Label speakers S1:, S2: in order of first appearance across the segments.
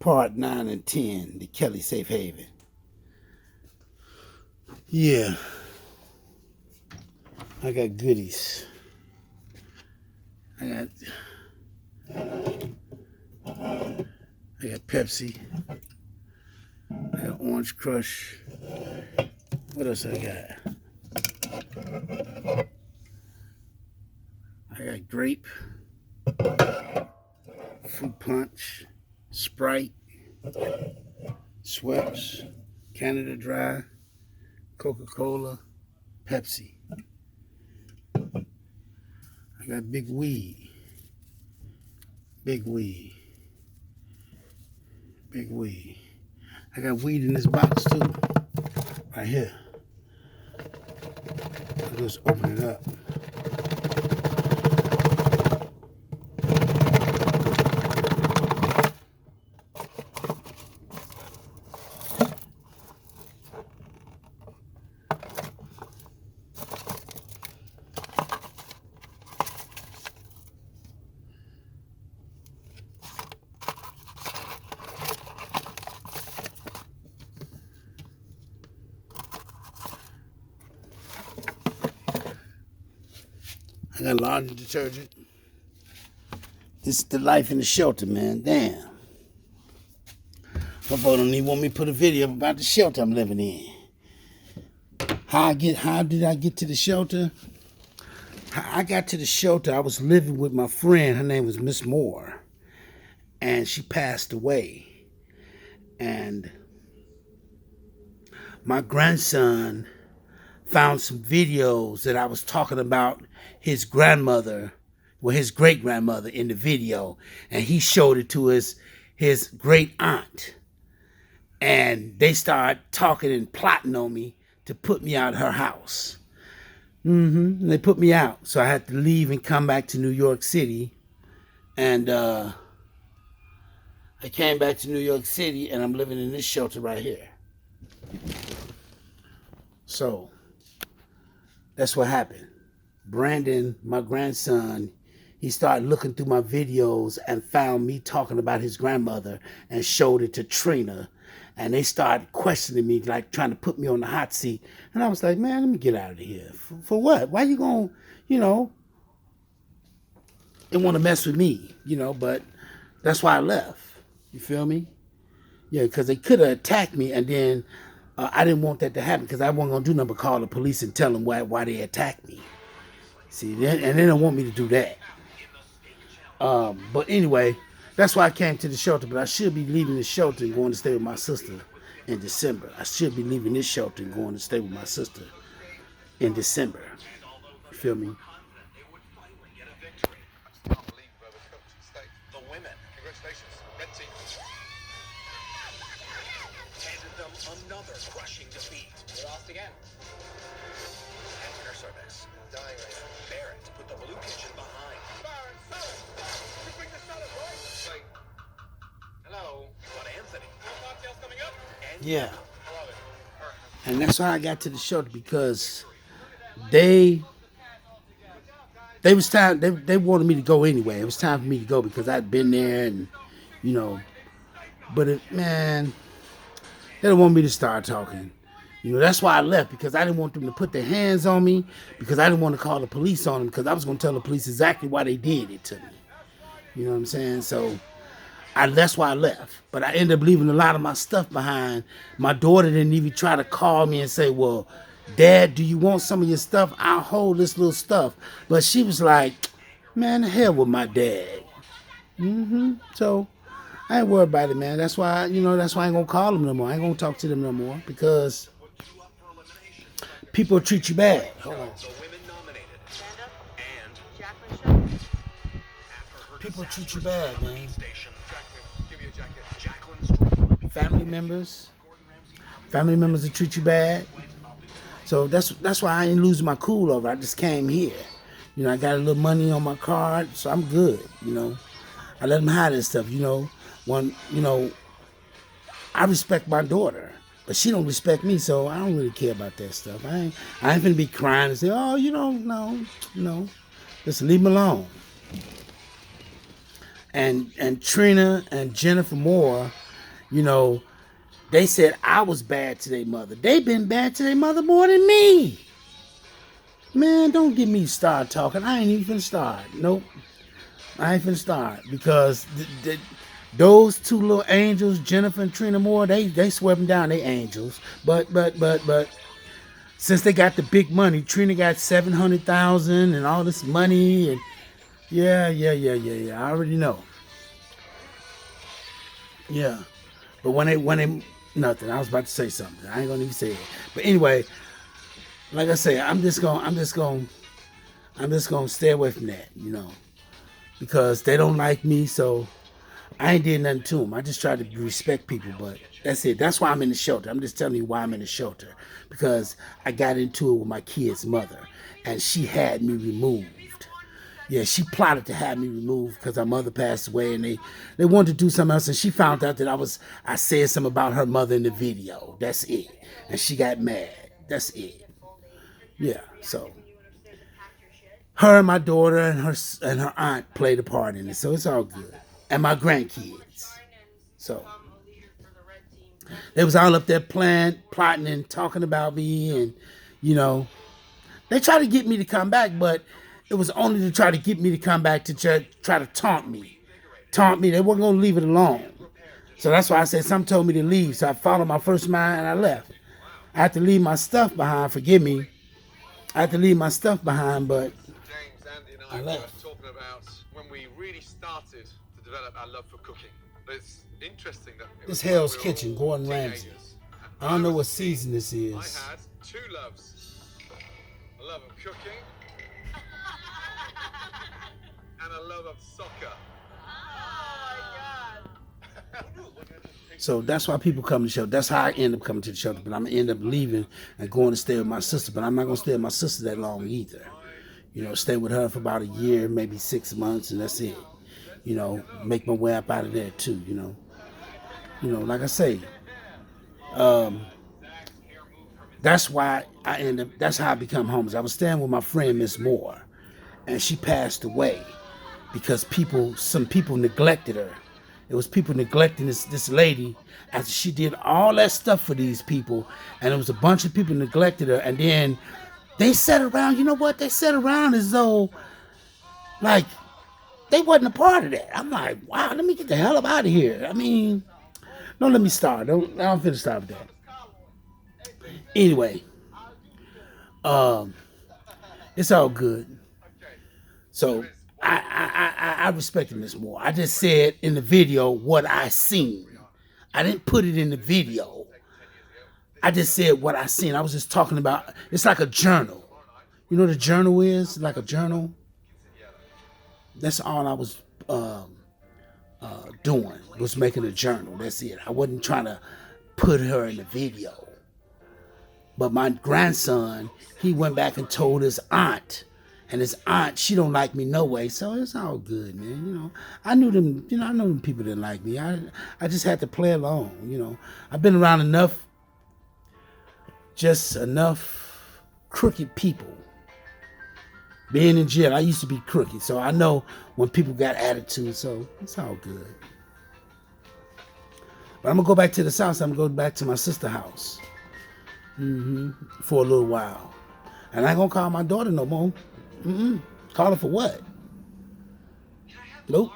S1: Part 9 and 10, the Kelly Safe Haven. Yeah, I got goodies. I got Pepsi. I got Orange Crush. What else I got? I got grape, fruit punch, Sprite, Schweppes, Canada Dry, Coca-Cola, Pepsi. I got big weed. Big weed. Big weed. I got weed in this box too. Right here. I'll just open it up. I got laundry detergent. This is the life in the shelter, man. Damn. My boy don't even want me to put a video up about the shelter I'm living in. How did I get to the shelter? How I got to the shelter, I was living with my friend. Her name was Miss Moore. And she passed away. And my grandson found some videos that I was talking about his grandmother, well, his great-grandmother in the video, and he showed it to his great aunt. And they started talking and plotting on me to put me out of her house. And they put me out. So I had to leave and come back to New York City. And I came back to New York City, and I'm living in this shelter right here. So that's what happened. Brandon, my grandson, he started looking through my videos and found me talking about his grandmother and showed it to Trina. And they started questioning me, like trying to put me on the hot seat. And I was like, man, let me get out of here. For what? Why you going, they want to mess with me, but that's why I left. You feel me? Yeah, because they could have attacked me, and then I didn't want that to happen because I wasn't going to do nothing but call the police and tell them why they attacked me. See, and they don't want me to do that. But anyway, that's why I came to the shelter. But I should be leaving the shelter and going to stay with my sister in December. I should be leaving this shelter and going to stay with my sister in December. You feel me?
S2: The women, congratulations, red team. Handed them another crushing defeat. They lost again. And nurse service. Dying right now. Barrett put the blue kitchen behind. Barrett, you bring the salad, right? Like, hello. But Anthony. Cocktails coming up. And
S1: Yeah. And that's how I got to the shelter, because they was time. They wanted me to go anyway. It was time for me to go because I'd been there, and But man, they don't want me to start talking. That's why I left, because I didn't want them to put their hands on me, because I didn't want to call the police on them, because I was going to tell the police exactly why they did it to me. You know what I'm saying? So that's why I left. But I ended up leaving a lot of my stuff behind. My daughter didn't even try to call me and say, well, Dad, do you want some of your stuff? I'll hold this little stuff. But she was like, man, the hell with my dad. So I ain't worried about it, man. That's why, I ain't gonna call them no more. I ain't gonna talk to them no more, because people treat you bad. Hold on. People treat you bad, man. Family members will treat you bad. So that's why I ain't losing my cool over. I just came here. I got a little money on my card, so I'm good. I let them hide that stuff. I respect my daughter, but she don't respect me, so I don't really care about that stuff. I ain't finna be crying and say, oh, no. Just leave me alone. And Trina and Jennifer Moore, You know, they said I was bad to their mother. They been bad to their mother more than me. Man, don't get me started talking. I ain't even finna start. Nope. I ain't finna start because those two little angels, Jennifer and Trina Moore, they swept them down. They angels, but since they got the big money, Trina got 700,000 and all this money, and yeah. I already know. Yeah, but when they nothing. I was about to say something. I ain't gonna even say it. But anyway, like I say, I'm just gonna stay away from that. Because they don't like me, so I ain't did nothing to them. I just try to respect people, but that's it. That's why I'm in the shelter. I'm just telling you why I'm in the shelter. Because I got into it with my kid's mother, and she had me removed. Yeah, she plotted to have me removed because her mother passed away, and they wanted to do something else, and she found out that I said something about her mother in the video. That's it. And she got mad. That's it. Yeah, so her and my daughter and her aunt played a part in it, so it's all good. And my grandkids. So they was all up there plotting and talking about me, and you know, they tried to get me to come back, but it was only to try to get me to come back to try to taunt me. Taunt me. They weren't gonna leave it alone. So that's why I said something told me to leave. So I followed my first mind and I left. I had to leave my stuff behind. Forgive me. I had to leave my stuff behind, but
S2: James, Andy, and
S1: I
S2: I were
S1: left.
S2: talking about when we really started to develop our love for cooking. But it's interesting that it
S1: This
S2: was when
S1: Hell's
S2: we were
S1: Kitchen,
S2: all
S1: Gordon Ramsay.
S2: teenagers.
S1: I don't know
S2: was
S1: what
S2: a teen.
S1: season this
S2: I
S1: is.
S2: had two loves: a love of cooking and a love of soccer.
S1: So that's why people come to the show. That's how I end up coming to the shelter. But I'm gonna end up leaving and going to stay with my sister. But I'm not gonna stay with my sister that long either. Stay with her for about a year, maybe 6 months, and that's it. Make my way up out of there too. Like I say, um, that's why I end up. That's how I become homeless. I was staying with my friend Miss Moore, and she passed away because some people neglected her. It was people neglecting this lady after she did all that stuff for these people, and it was a bunch of people neglected her, and then they sat around. You know what? They sat around as though like they wasn't a part of that. I'm like, wow, let me get the hell up out of here. I mean, don't let me start. I'm finna start with that. Anyway, um, it's all good. So I respect Miss Moore. I just said in the video what I seen. I didn't put it in the video. I just said what I seen. I was just talking about. It's like a journal. You know what a journal is? Like a journal. That's all I was doing. Was making a journal. That's it. I wasn't trying to put her in the video. But my grandson, he went back and told his aunt. And his aunt, she don't like me no way, so it's all good, man. I knew them. I know them people didn't like me. I just had to play along. I've been around just enough crooked people. Being in jail, I used to be crooked, so I know when people got attitude. So it's all good. But I'm gonna go back to the south. So I'm gonna go back to my sister's house for a little while, and I ain't gonna call my daughter no more. Call her for what? Nope.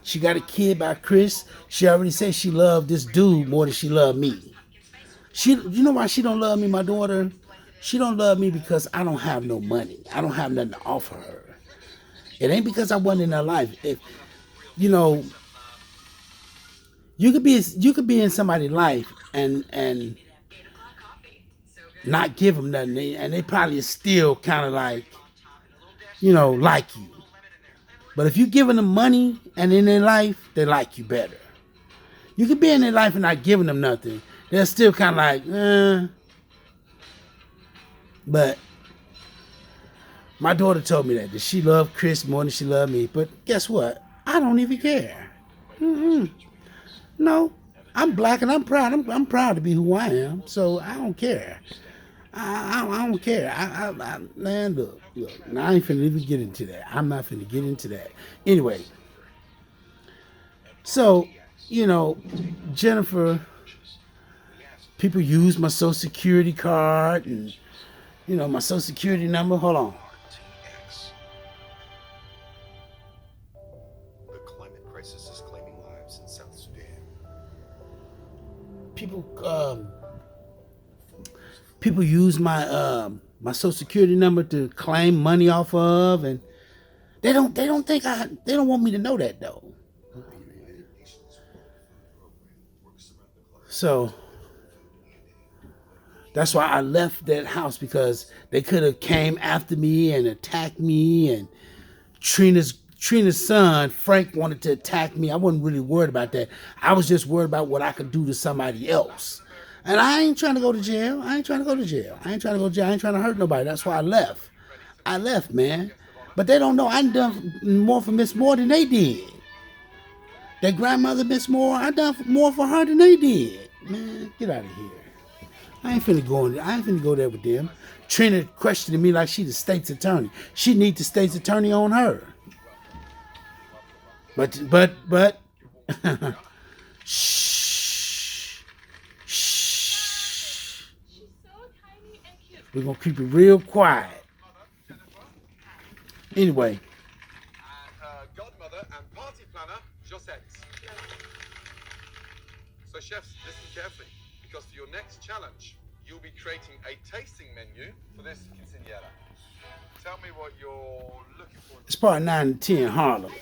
S1: She got a kid by Chris. She already said she loved this dude more than she loved me. You know why she don't love me, my daughter? She don't love me because I don't have no money. I don't have nothing to offer her. It ain't because I wasn't in her life. If you know, you could be in somebody's life and not give them nothing, and they probably still kind of like like you. But if you giving them money and in their life, they like you better. You could be in their life and not giving them nothing. They're still kind of like, But my daughter told me that she loved Chris more than she loved me. But guess what? I don't even care. No, I'm black and I'm proud. I'm proud to be who I am. So I don't care. I don't care. Man, look. Now I ain't finna even get into that. I'm not finna get into that. Anyway, so you know, Jennifer, people use my social security card and, my social security number. Hold on.
S2: RTX. The climate crisis is claiming lives in South Sudan.
S1: People, people use my social security number to claim money off of, and they don't want me to know that though. So that's why I left that house, because they could have came after me and attacked me. And Trina's son Frank wanted to attack me. I wasn't really worried about that. I was just worried about what I could do to somebody else. And I ain't trying to go to jail. I ain't trying to go to jail. I ain't trying to go to jail. I ain't trying to hurt nobody. That's why I left. I left, man. But they don't know I done more for Miss Moore than they did. Their grandmother, Miss Moore, I done more for her than they did. Man, get out of here. I ain't finna go in there. I ain't finna go there with them. Trina questioning me like she the state's attorney. She need the state's attorney on her. But shh. Shh. We're gonna keep it real quiet. Anyway.
S2: And her godmother and party planner, Josette. So chefs, listen carefully, because for your next challenge, you'll be creating a tasting menu for this quinceañera. Tell me what you're looking for.
S1: It's part 9 and 10 Harlem.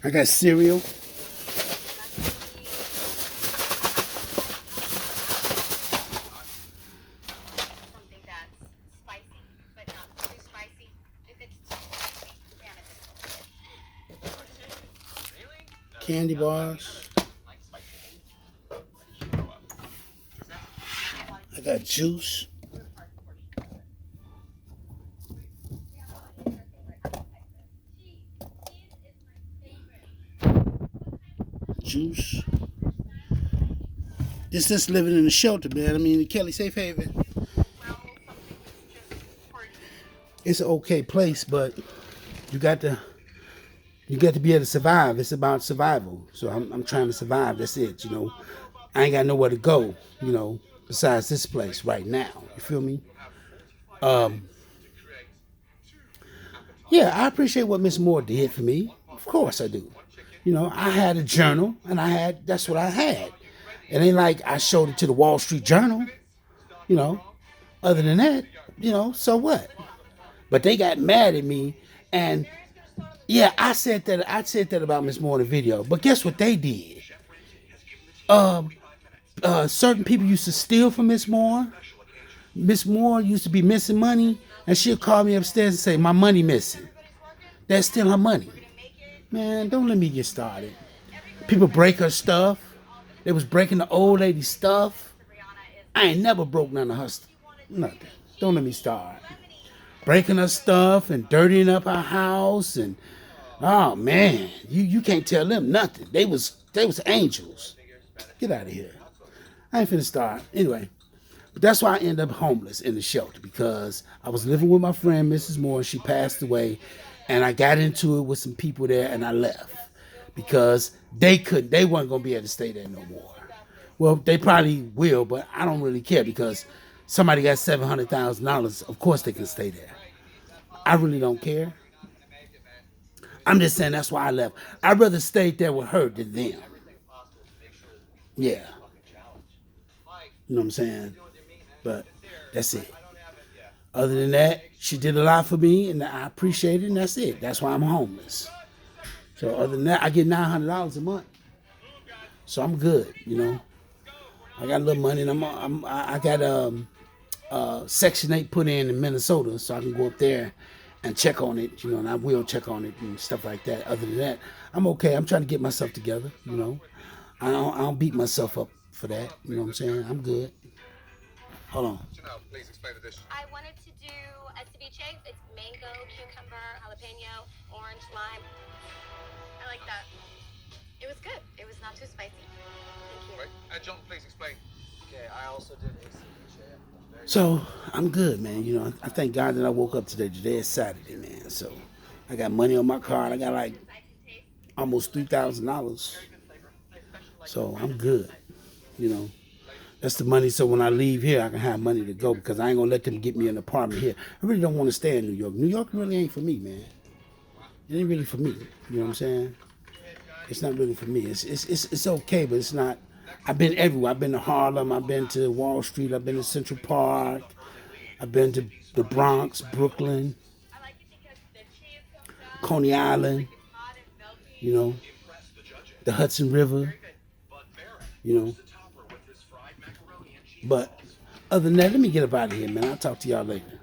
S1: I got cereal.
S3: Something that's spicy, but not too spicy. If it's too spicy, damn it.
S1: Candy bars. I got juice. Juice. This living in the shelter, man. I mean, the Kelly Safe Haven. It's an okay place, but you got to be able to survive. It's about survival. So I'm trying to survive. That's it. I ain't got nowhere to go. Besides this place right now. You feel me? Yeah, I appreciate what Miss Moore did for me. Of course I do. I had a journal, and that's what I had. It ain't like I showed it to the Wall Street Journal. Other than that, so what? But they got mad at me, and yeah, I said that about Miss Moore in the video. But guess what they did? Certain people used to steal from Miss Moore. Miss Moore used to be missing money, and she'll call me upstairs and say, "My money missing." That's still her money. Man, don't let me get started. People break her stuff. They was breaking the old lady's stuff. I ain't never broke none of her stuff. Nothing. Don't let me start. Breaking her stuff and dirtying up her house, and oh man, you can't tell them nothing. They was angels. Get out of here. I ain't finna start. Anyway, but that's why I ended up homeless in the shelter, because I was living with my friend Mrs. Moore. She passed away, and I got into it with some people there, and I left because they weren't gonna be able to stay there no more. Well, they probably will, but I don't really care, because somebody got $700,000. Of course they can stay there. I really don't care. I'm just saying that's why I left. I'd rather stay there with her than them. Yeah. You know what I'm saying? But that's it. Other than that, she did a lot for me, and I appreciate it, and that's it. That's why I'm homeless. So other than that, I get $900 a month. So I'm good, I got a little money, and I got Section 8 put in Minnesota, so I can go up there and check on it, and I will check on it and stuff like that. Other than that, I'm okay. I'm trying to get myself together, I don't beat myself up for that. You know what I'm saying? I'm good. Hold on.
S2: Janelle, please explain the dish.
S3: I wanted to do a ceviche. It's mango, cucumber, jalapeno, orange, lime. I like that. It was good. It was not too spicy. Thank you.
S2: Right. And John, please explain.
S4: Okay, I also did a ceviche.
S1: So I'm good, man. I thank God that I woke up today. Today is Saturday, man. So I got money on my card. I got like almost $3,000. So I'm good. You know, that's the money. So when I leave here, I can have money to go because I ain't gonna let them get me an apartment here. I really don't want to stay in New York. New York really ain't for me, man. It ain't really for me. You know what I'm saying? It's not really for me. It's okay, but it's not. I've been everywhere. I've been to Harlem. I've been to Wall Street. I've been to Central Park. I've been to the Bronx, Brooklyn, Coney Island. You know, the Hudson River. You know, but other than that, let me get up out of here, man. I'll talk to y'all later.